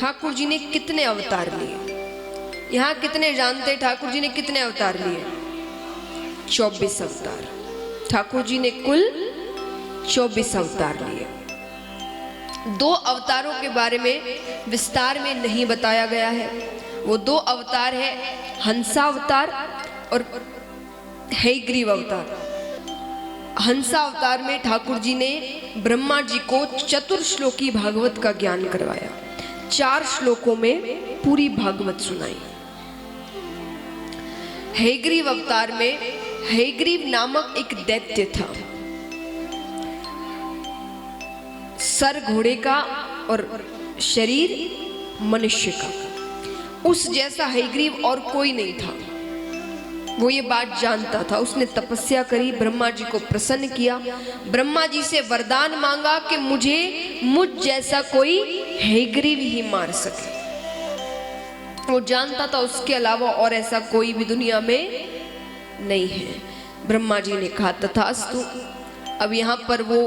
ठाकुर जी ने कितने अवतार लिए? यहाँ कितने जानते ठाकुर जी ने कितने अवतार लिए? 24 अवतार। ठाकुर जी ने कुल 24 अवतार लिए। 2 अवतारों के बारे में विस्तार में नहीं बताया गया है। वो 2 अवतार है, हंसा अवतार और हयग्रीव अवतार। हंसा अवतार में ठाकुर जी ने ब्रह्मा जी को चतुर्श्लोकी भागवत का ज्ञान करवाया। 4 श्लोकों में पूरी भागवत सुनाई। हयग्रीव अवतार में हयग्रीव नामक एक दैत्य था, सर घोड़े का और शरीर मनुष्य का। उस जैसा हयग्रीव और कोई नहीं था। वो ये बात जानता था। उसने तपस्या करी, ब्रह्मा जी को प्रसन्न किया, ब्रह्मा जी से वरदान मांगा कि मुझ जैसा कोई हयग्रीव ही मार सके। वो जानता था उसके अलावा और ऐसा कोई भी दुनिया में नहीं है। ब्रह्मा जी ने कहा तथास्तु। अब यहाँ पर वो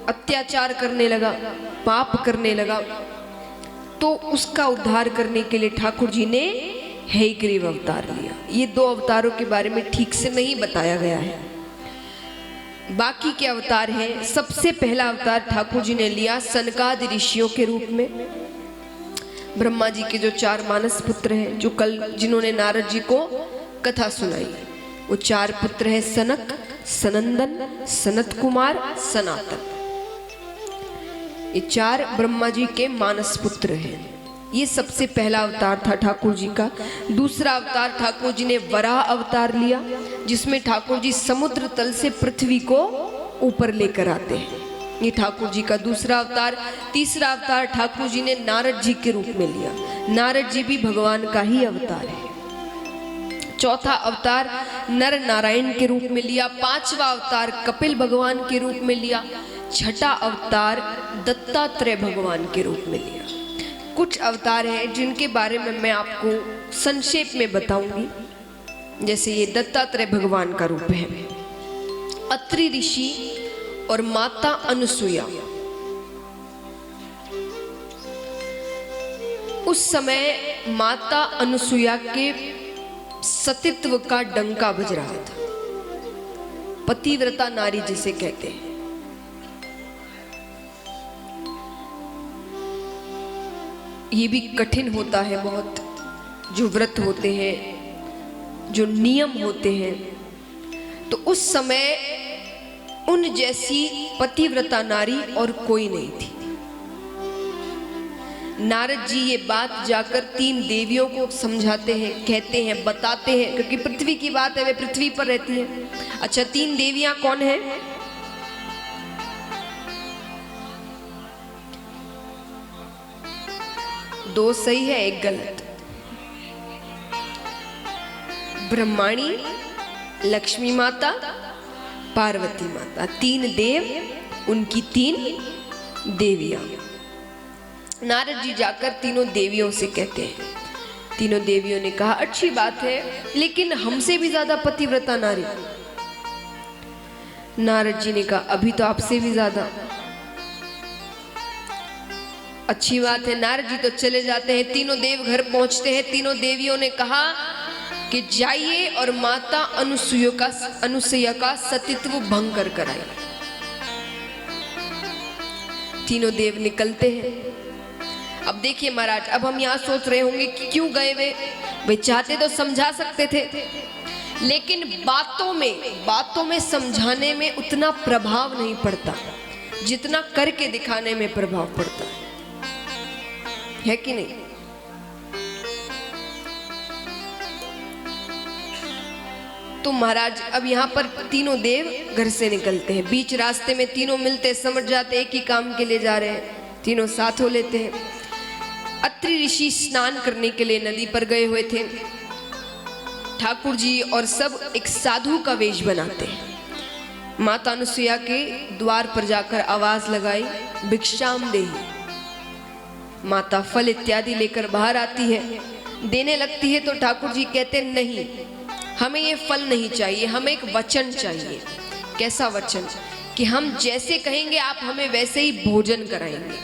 अत्याचार करने लगा, पाप करने लगा, तो उसका उद्धार करने के लिए ठाकुर जी ने हयग्रीव अवतार लिया। ये 2 अवतारों के बारे में ठीक से नहीं बताया गया है। बाकी के अवतार हैं। सबसे पहला अवतार ठाकुर जी ने लिया सनकादि ऋषियों के रूप में। ब्रह्मा जी के जो 4 मानस पुत्र हैं, जो कल जिन्होंने नारद जी को कथा सुनाई, वो 4 पुत्र हैं, सनक, सनंदन, सनत कुमार, सनातन। ये 4 ब्रह्मा जी के मानस पुत्र हैं। ये सबसे पहला अवतार था ठाकुर जी का। दूसरा अवतार ठाकुर जी ने वराह अवतार लिया, जिसमें ठाकुर जी समुद्र तल से पृथ्वी को ऊपर लेकर आते हैं। ये ठाकुर जी का दूसरा अवतार। तीसरा अवतार ठाकुर जी ने नारद जी के रूप में लिया। नारद जी भी भगवान का ही अवतार है। चौथा अवतार नर नारायण के रूप में लिया। 5वां अवतार कपिल भगवान के रूप में लिया। 6ठा अवतार दत्तात्रेय भगवान के रूप में लिया। कुछ अवतार हैं जिनके बारे में मैं आपको संक्षेप में बताऊंगी। जैसे ये दत्तात्रेय भगवान का रूप है। अत्रि ऋषि और माता अनुसुईया उस समय माता अनुसुईया के सतीत्व का डंका बज रहा था। पतिव्रता नारी जिसे कहते हैं। ये भी कठिन होता है बहुत। जो व्रत होते हैं, जो नियम होते हैं, तो उस समय उन जैसी पतिव्रता नारी और कोई नहीं थी। नारद जी ये बात जाकर 3 देवियों को समझाते हैं, कहते हैं, बताते हैं, क्योंकि पृथ्वी की बात है, वे पृथ्वी पर रहती हैं। अच्छा, 3 देवियां कौन है? दो सही है, एक गलत। ब्रह्माणी, लक्ष्मी माता, पार्वती माता। 3 देव, उनकी 3 देवियां। नारद जी जाकर तीनों देवियों से कहते हैं। तीनों देवियों ने कहा अच्छी बात है, लेकिन हमसे भी ज्यादा पतिव्रता नारी। नारद जी ने कहा अभी तो आपसे भी ज्यादा। अच्छी बात है। नारद जी तो चले जाते हैं। तीनों देव घर पहुंचते हैं। तीनों देवियों ने कहा कि जाइए और माता अनुसुईया का सतीत्व भंग कर आइए। तीनों देव निकलते हैं। अब देखिए महाराज, अब हम यहाँ सोच रहे होंगे कि क्यों गए वे चाहते तो समझा सकते थे, लेकिन बातों में समझाने में उतना प्रभाव नहीं पड़ता जितना करके दिखाने में प्रभाव पड़ता है कि नहीं? तो महाराज अब यहाँ पर तीनों देव घर से निकलते हैं। बीच रास्ते में तीनों मिलते, समझ जाते एक ही काम के लिए जा रहे हैं। तीनों साथ हो लेते हैं। अत्रि ऋषि स्नान करने के लिए नदी पर गए हुए थे। ठाकुर जी और सब एक साधु का वेश बनाते हैं। माता अनुसुईया के द्वार पर जाकर आवाज लगाई, भिक्षाम देहि। माता फल इत्यादि लेकर बाहर आती है, देने लगती है तो ठाकुर जी कहते नहीं, हमें ये फल नहीं चाहिए, हमें एक वचन चाहिए। कैसा वचन? कि हम जैसे कहेंगे आप हमें वैसे ही भोजन कराएंगे।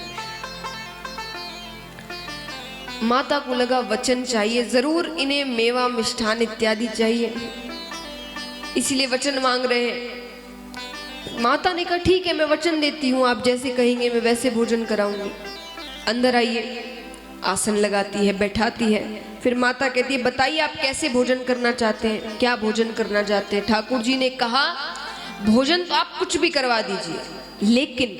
माता को लगा वचन चाहिए, जरूर इन्हें मेवा मिष्ठान इत्यादि चाहिए, इसलिए वचन मांग रहे हैं। माता ने कहा ठीक है, मैं वचन देती हूँ, आप जैसे कहेंगे मैं वैसे भोजन कराऊंगी। अंदर आइए। आसन लगाती है, बैठाती है। फिर माता कहती है बताइए आप कैसे भोजन करना चाहते हैं, क्या भोजन करना चाहते हैं। ठाकुर जी ने कहा भोजन तो आप कुछ भी करवा दीजिए, लेकिन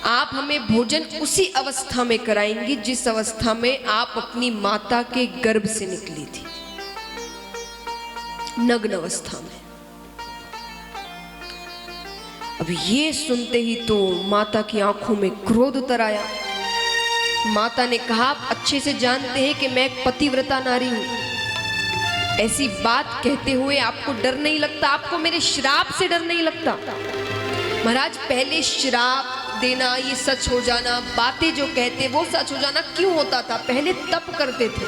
आप हमें भोजन उसी अवस्था में कराएंगी जिस अवस्था में आप अपनी माता के गर्भ से निकली थी, नग्न अवस्था में। अब ये सुनते ही तो माता की आंखों में क्रोध उतर आया। माता ने कहा आप अच्छे से जानते हैं कि मैं एक पतिव्रता नारी हूं, ऐसी बात कहते हुए आपको डर नहीं लगता, आपको मेरे श्राप से डर नहीं लगता। महाराज पहले श्राप देना, ये सच हो जाना, बातें जो कहते वो सच हो जाना क्यों होता था? पहले तप करते थे,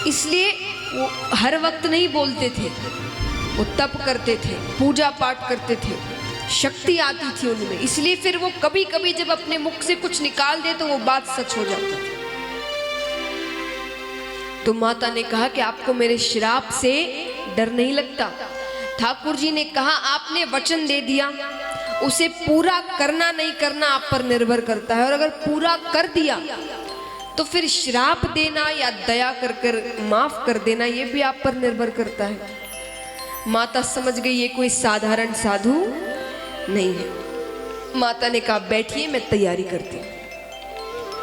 इसलिए वो हर वक्त नहीं बोलते थे, वो तप करते थे, पूजा पाठ करते थे, शक्ति आती थी उनमें, इसलिए फिर वो कभी कभी जब अपने मुख से कुछ निकाल दे तो वो बात सच हो जाती थी। तो माता ने कहा कि आपको मेरे श्राप से डर नहीं लगता। ठाकुर जी ने कहा आपने वचन दे दिया, उसे पूरा करना नहीं करना आप पर निर्भर करता है, और अगर पूरा कर दिया तो फिर श्राप देना या दया कर कर माफ कर देना ये भी आप पर निर्भर करता है। माता समझ गई ये कोई साधारण साधु नहीं है। माता ने कहा बैठिए मैं तैयारी करती हूँ।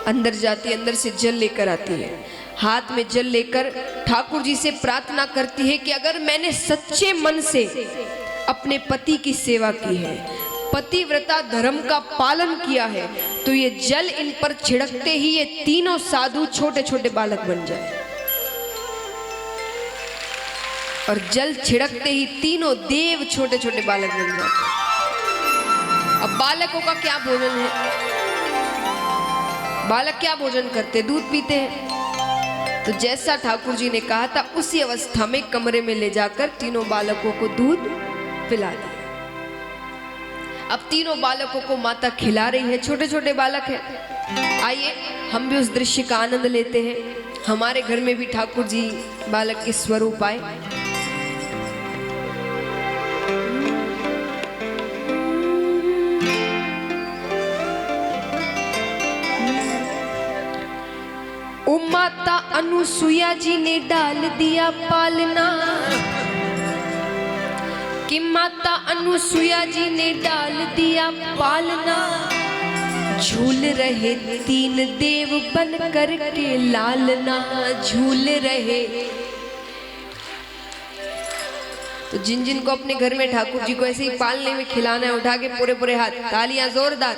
अंदर जाती, अंदर से जल लेकर आती है, हाथ में जल लेकर ठाकुर जी से प्रार्थना करती है कि अगर मैंने सच्चे मन से अपने पति की सेवा की है, पतिव्रता धर्म का पालन किया है, तो ये जल इन पर छिड़कते ही ये तीनों साधु छोटे छोटे बालक बन जाए। और जल छिड़कते ही तीनों देव छोटे छोटे बालक बन जाते हैं। अब बालकों का क्या भोजन है? बालक क्या भोजन करते? दूध पीते हैं। तो जैसा ठाकुर जी ने कहा था उसी अवस्था में कमरे में ले जाकर तीनों बालकों को दूध पिला दिया। अब तीनों बालकों को माता खिला रही है, छोटे छोटे बालक हैं। आइए हम भी उस दृश्य का आनंद लेते हैं। हमारे घर में भी ठाकुर जी बालक के स्वरूप आए। ओ माता अनुसुईया जी ने डाल दिया पालना, कि माता अनुसुईया जी ने डाल दिया पालना, झूल रहे तीन देव बन कर के लालना, झूल रहे। तो जिन जिन को अपने घर में ठाकुर जी को ऐसे ही पालने में खिलाना है, उठा के पूरे पूरे हाथ, तालियां जोरदार।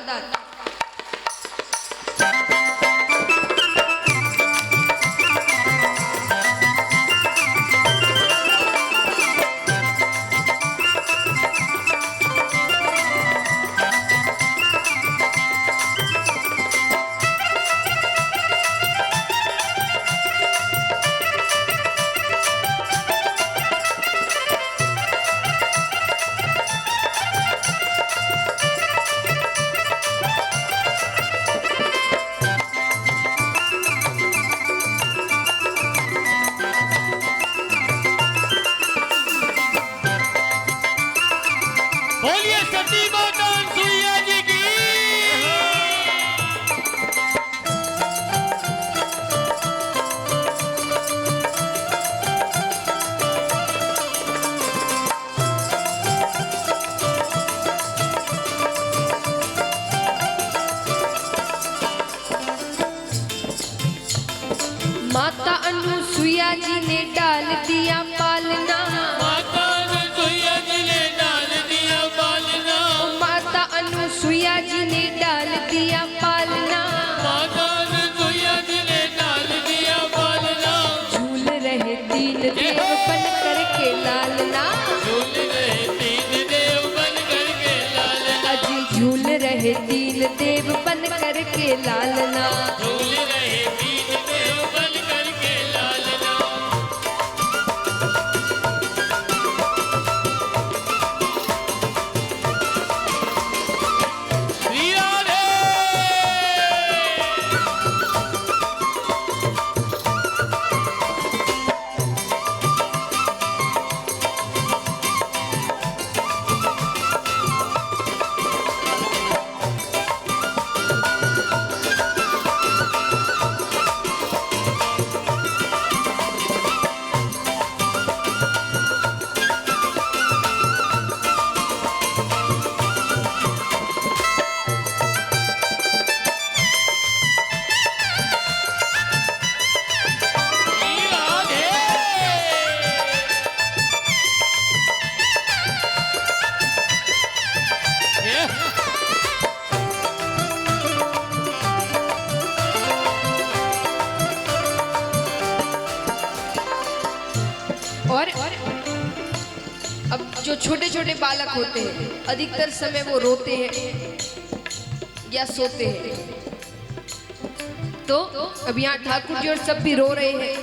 बोलिए सती माता अनुसुईया जी की। माता अनुसुईया जी ने डाल दिया पालना, माता अनुसुईया जी ने डाल दिया पालना, माता अनुसुईया जी ने डाल दिया पालना, माता अनुसुईया जी ने डाल दिया पालना, झूल रहे तीन देव बन कर के लालना, झूल रहे तीन देव बन कर के लालना, अजी झूल रहे तीन देव बन कर के लालना। झूल रहे तीन देव बन कर के लालना। छोटे छोटे बालक होते हैं, अधिकतर समय वो रोते हैं या सोते हैं। तो अब यहाँ ठाकुर जी और सब भी रो रहे हैं।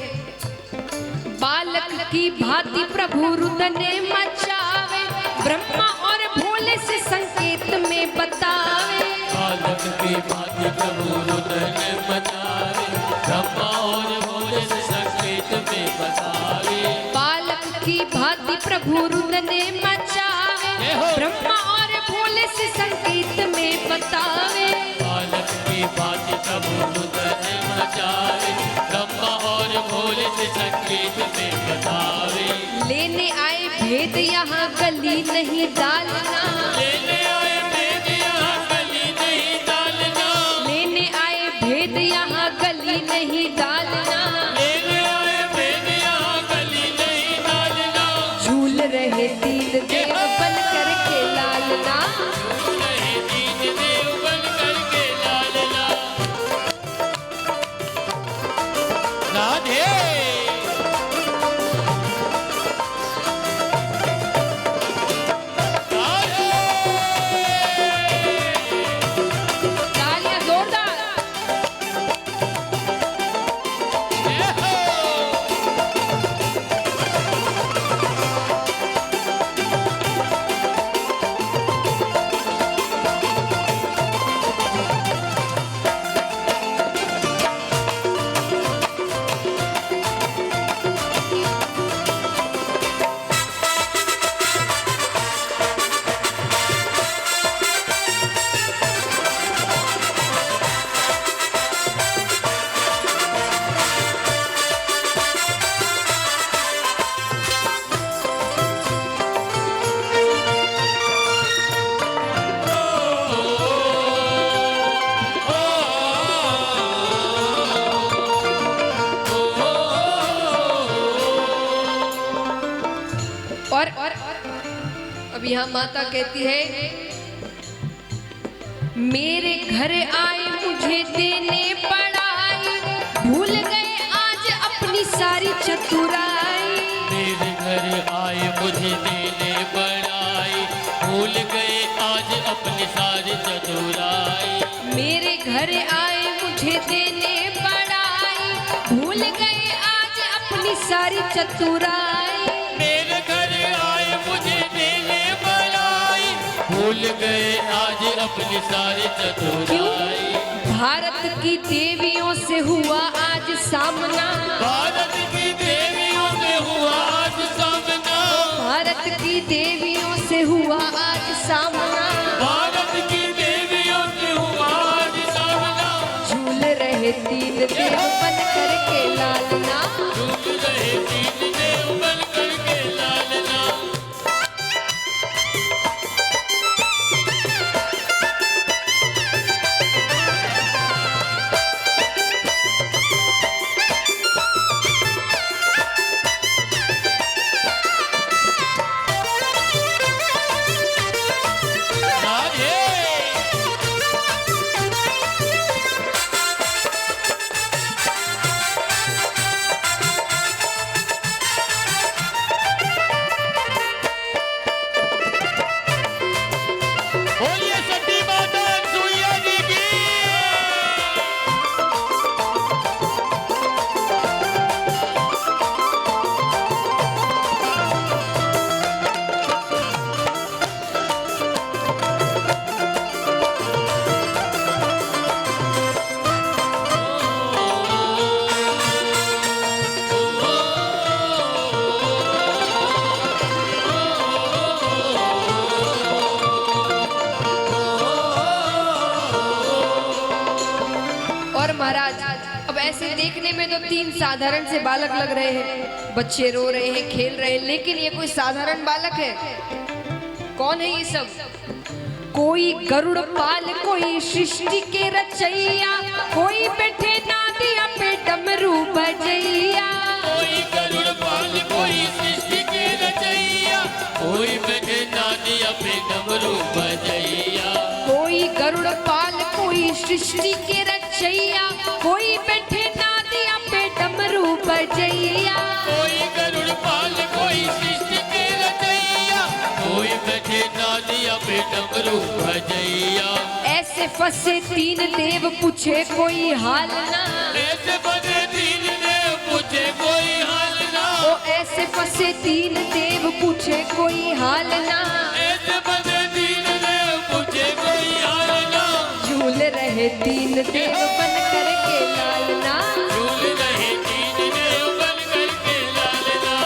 बालक की भांति प्रभु रुदने मचावे, ब्रह्मा और भोले से संकेत में बतावे। बालक की भांति प्रभु रुदन मचावे, ब्रह्मा और भोले से संकेत में बतावे। बालक की भांति प्रभु रुदने मचावे, ब्रह्मा और भोले से संकेत में बतावे। बालक की भांति प्रभु रुदन मचावे, ब्रह्मा और भोले से संकेत में बतावे। लेने आए भेद यहाँ गली नहीं डालना, लेने आए भेद यहाँ गली नहीं डालना, लेने आए भेद यहाँ गली नहीं डालना। लेने आए भेद यहाँ गली नहीं डालना। झूल रहे दीन देव बन करके लालना, रहे दीन देव बन करके लालना। राधे तालियां जोरदार। और अब यहाँ माता कहती है, मेरे घर आए मुझे देने पड़ाई, भूल गए आज अपनी सारी चतुराई। मेरे घर आए मुझे देने बड़ाई, भूल गए आज अपनी सारी चतुराई। मेरे घर आए मुझे देने पड़ाई, भूल गए आज अपनी सारी चतुराई। मेरे घर आए मुझे देने बड़ाई, भूल गए आज अपनी सारी चतुराई। भारत की देवियों से हुआ आज सामना, भारत की देवियों से हुआ आज सामना, भारत की देवियों से हुआ आज सामना। भारत की देवियों से हुआ आज सामना। झूल रहे तीन देव बन करके लालना, झूल रहे तीन देव बन करके लालना। राधे बोलिए सती माता सुइया जी की। और महाराज अब ऐसे देखने में तो तीन साधारण से बालक लग रहे हैं, बच्चे रो रहे हैं, खेल रहे हैं, लेकिन ये कोई साधारण बालक है? कौन है ये सब? कोई गरुड़ पाल, कोई सृष्टि के रचैया, कोई बैठे नादिया पे डमरू बजैया। कोई गरुड़ पाल, कोई सृष्टि के रचैया, कोई बैठे नादिया पे डमरू बजैया। कोई गरुड़ पाल, कोई सृष्टि के रचैया, कोई बैठे नादिया पे डमरू बजैया। कोई गरुड़ पाल, कोई सृष्टि के रचैया, बैठे नादिया पे डमरू बजैया। ऐसे फंसे तीन देव पूछे कोई हाल ना, ऐसे बने तीन देव पूछे कोई हाल ना, ओ ऐसे फंसे तीन देव पूछे कोई हाल ना, ऐसे बने तीन देव पूछे कोई हाल ना, झूल रहे तीन देव बन करके लालना, झूल रहे तीन देव बन करके लालना।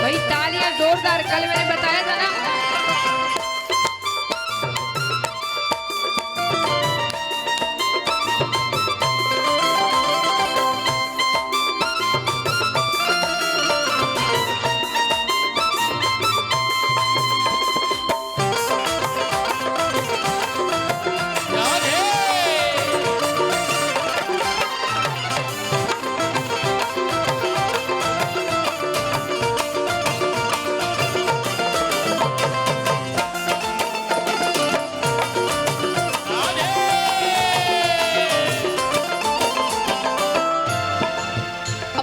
भाई तालियां जोरदार, कल मैंने बताया था ना।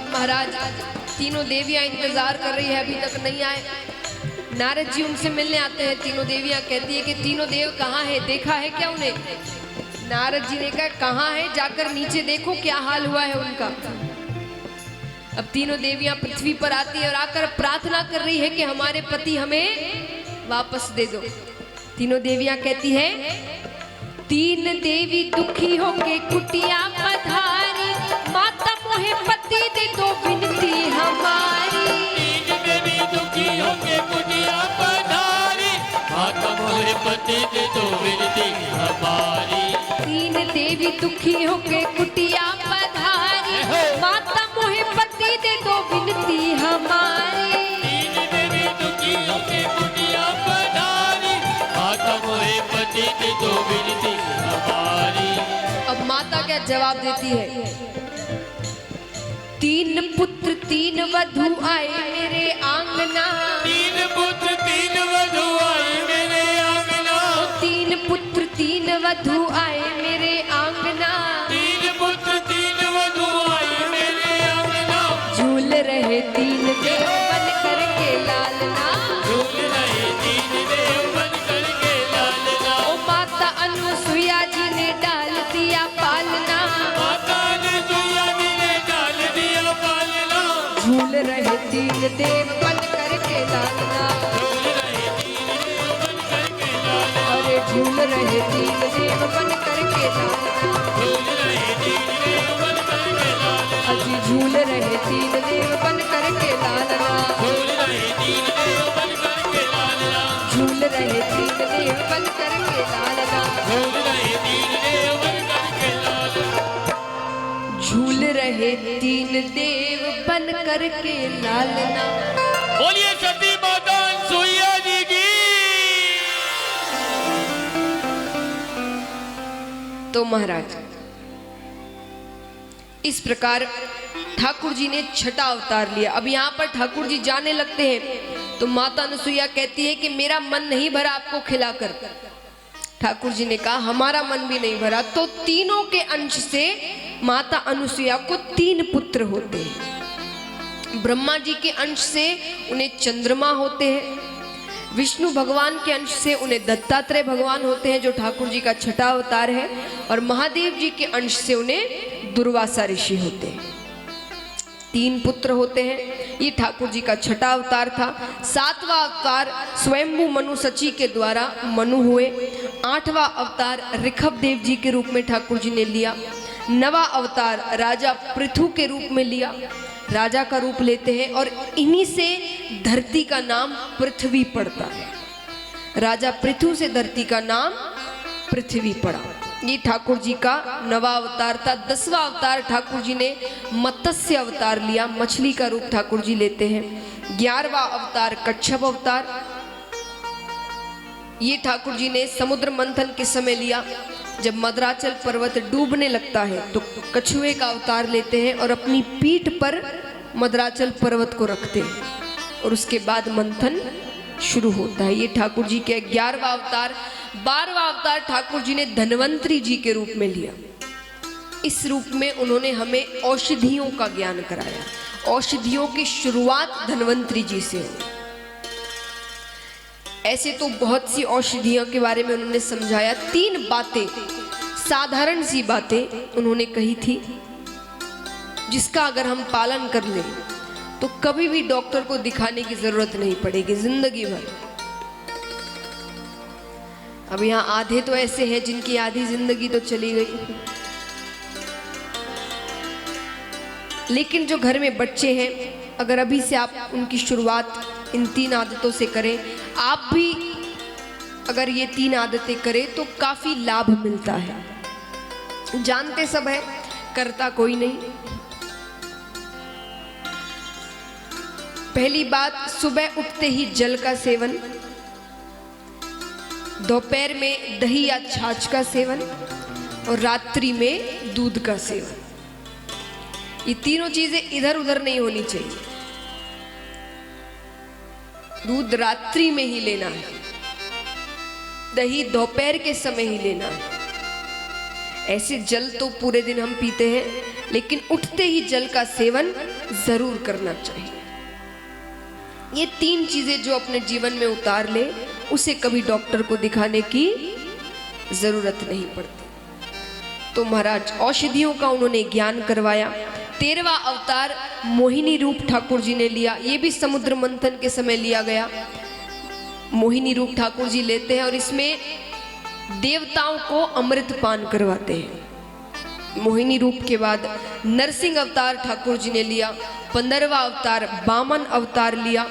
महाराज तीनों देवियां इंतजार कर रही है, अभी तक नहीं आए। नारद जी उनसे मिलने आते हैं। तीनों देवियां कहती है कि तीनों देव कहाँ है, देखा है क्या उन्हें? नारद जी ने कहा कहाँ है, जाकर नीचे देखो क्या हाल हुआ है उनका। अब तीनों देवियां पृथ्वी पर आती है और आकर प्रार्थना कर रही है कि हमारे पति हमें वापस दे दो। तीनों देवियां कहती है, तीन देवी दुखी होके कुटिया पधारी, माता मोहे पति दे दो विनती हमारी। तीन देवी दुखी होके कुटिया पधारी, माता मोहे पति दे दो विनती हमारी। तीन देवी दुखी होके कुटिया पधारी, माता मोहे पति दे दो विनती हमारी। तीन देवी दुखी होके कुटिया पधारी, माता मोहे पति दे दो विनती हमारी। अब माता क्या जवाब देती है? तीन पुत्र तीन वधू आए मेरे आंगना, तीन पुत्र तीन वधू आए मेरे आंगना, तीन पुत्र तीन वधू आए मेरे आंगना, तीन पुत्र तीन वधू आए मेरे आंगना, झूल रहे तीन देव बन करके लालना, झूल रहे तीन देव बन करके लालना। ओ माता अनुसुईया जी ने डाल दिया पालना, माता अनुसुईया जी ने डाल दिया पालना, झूल रहे तीन देव बन करके लालना, झूल रहे तीन देव बन करके लालना, अरे झूल रहे तीन देव बन करके लालना, झूल रहे तीन देव बन करके लालना, अजी झूल रहे तीन देव बन करके लालना, झूल रहे तीन देव बन करके लालना, झूल रहे तीन देव बन करके लालना, झूल रहे तीन देव बन करके लालना। झूल रहे तीन देव बन करके लालना। बोलिए सती माता अनुसुईया जी की। तो महाराज इस प्रकार ठाकुर जी ने छठा अवतार लिया। अब यहाँ पर ठाकुर जी जाने लगते हैं तो माता अनुसुईया कहती है कि मेरा मन नहीं भरा आपको खिलाकर। ठाकुर जी ने कहा हमारा मन भी नहीं भरा। तो तीनों के अंश से माता अनुसुईया को तीन पुत्र होते हैं। ब्रह्मा जी के अंश से उन्हें चंद्रमा होते हैं, विष्णु भगवान के अंश से उन्हें दत्तात्रेय भगवान होते हैं जो ठाकुर जी का छठा अवतार है, और महादेव जी के अंश से उन्हें दुर्वासा ऋषि होते हैं। तीन पुत्र होते हैं। ये ठाकुर जी का छठा अवतार था। सातवां अवतार स्वयंभू मनु सची के द्वारा मनु हुए। आठवां अवतार ऋषभ देव जी के रूप में ठाकुर जी ने लिया। नवा अवतार राजा पृथु के रूप में लिया, राजा का रूप लेते हैं, और इन्हीं से धरती का नाम पृथ्वी पड़ता है। राजा पृथु से धरती का नाम पृथ्वी पड़ा। ये ठाकुर जी का नवा अवतार था। 10वां अवतार ठाकुर जी ने मत्स्य अवतार लिया, मछली का रूप ठाकुर जी लेते हैं। 11वां अवतार कच्छप अवतार, ये ठाकुर जी ने समुद्र मंथन के समय लिया। जब मद्राचल पर्वत डूबने लगता है तो कछुए का अवतार लेते हैं और अपनी पीठ पर मद्राचल पर्वत को रखते हैं और उसके बाद मंथन शुरू होता है। ये ठाकुर जी के 11वां अवतार। 12वां अवतार ठाकुर जी ने धन्वंतरी जी के रूप में लिया। इस रूप में उन्होंने हमें औषधियों का ज्ञान कराया। औषधियों की शुरुआत धन्वंतरी जी से हुई। ऐसे तो बहुत सी औषधियों के बारे में उन्होंने समझाया। 3 बातें, साधारण सी बातें उन्होंने कही थी, जिसका अगर हम पालन कर लें तो कभी भी डॉक्टर को दिखाने की जरूरत नहीं पड़ेगी जिंदगी भर। अब यहाँ आधे तो ऐसे हैं जिनकी आधी जिंदगी तो चली गई, लेकिन जो घर में बच्चे हैं, अगर अभी से आप उनकी शुरुआत इन 3 आदतों से करें, आप भी अगर ये 3 आदतें करें तो काफी लाभ मिलता है। जानते सब है, करता कोई नहीं। पहली बात, सुबह उठते ही जल का सेवन, दोपहर में दही या छाछ का सेवन और रात्रि में दूध का सेवन। ये तीनों चीजें इधर उधर नहीं होनी चाहिए। दूध रात्रि में ही लेना है, दही दोपहर के समय ही लेना है। ऐसे जल तो पूरे दिन हम पीते हैं, लेकिन उठते ही जल का सेवन जरूर करना चाहिए। ये 3 चीजें जो अपने जीवन में उतार ले, उसे कभी डॉक्टर को दिखाने की जरूरत नहीं पड़ती। तो महाराज औषधियों का उन्होंने ज्ञान करवाया। 13वां अवतार मोहिनी रूप ठाकुर जी ने लिया। ये भी समुद्र मंथन के समय लिया गया। मोहिनी रूप ठाकुर जी लेते हैं और इसमें देवताओं को अमृत पान करवाते हैं। मोहिनी रूप के बाद नरसिंह अवतार ठाकुर जी ने लिया। 15वां अवतार वामन अवतार लिया।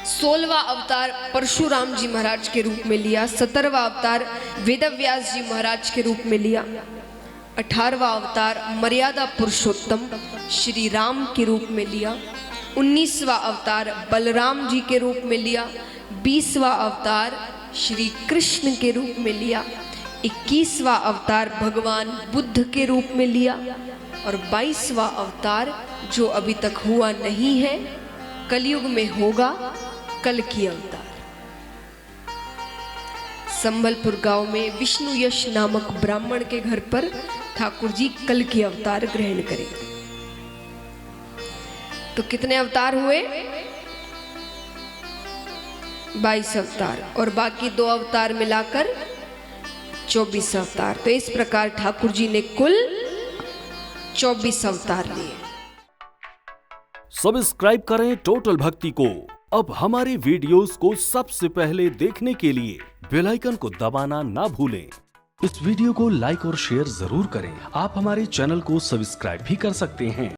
16वां अवतार परशुराम जी महाराज के रूप में लिया। 17वां अवतार वेदव्यास जी महाराज के रूप में लिया। 18वां अवतार मर्यादा पुरुषोत्तम श्री राम के रूप में लिया। 19वां अवतार बलराम जी के रूप में लिया। 20वां अवतार श्री कृष्ण के रूप में लिया। 21वां अवतार भगवान बुद्ध के रूप में लिया और 22वां अवतार जो अभी तक हुआ नहीं है, कलयुग में होगा, कल की अवतार। संबलपुर गांव में विष्णु यश नामक ब्राह्मण के घर पर ठाकुर जी कल की अवतार ग्रहण करेंगे। तो कितने अवतार हुए? 22 अवतार और बाकी 2 अवतार मिलाकर 24 अवतार। तो इस प्रकार ठाकुर जी ने कुल 24 अवतार लिए। सब्सक्राइब करें टोटल भक्ति को। अब हमारी वीडियोस को सबसे पहले देखने के लिए बेल आइकन को दबाना ना भूलें। इस वीडियो को लाइक और शेयर जरूर करें। आप हमारे चैनल को सब्सक्राइब भी कर सकते हैं।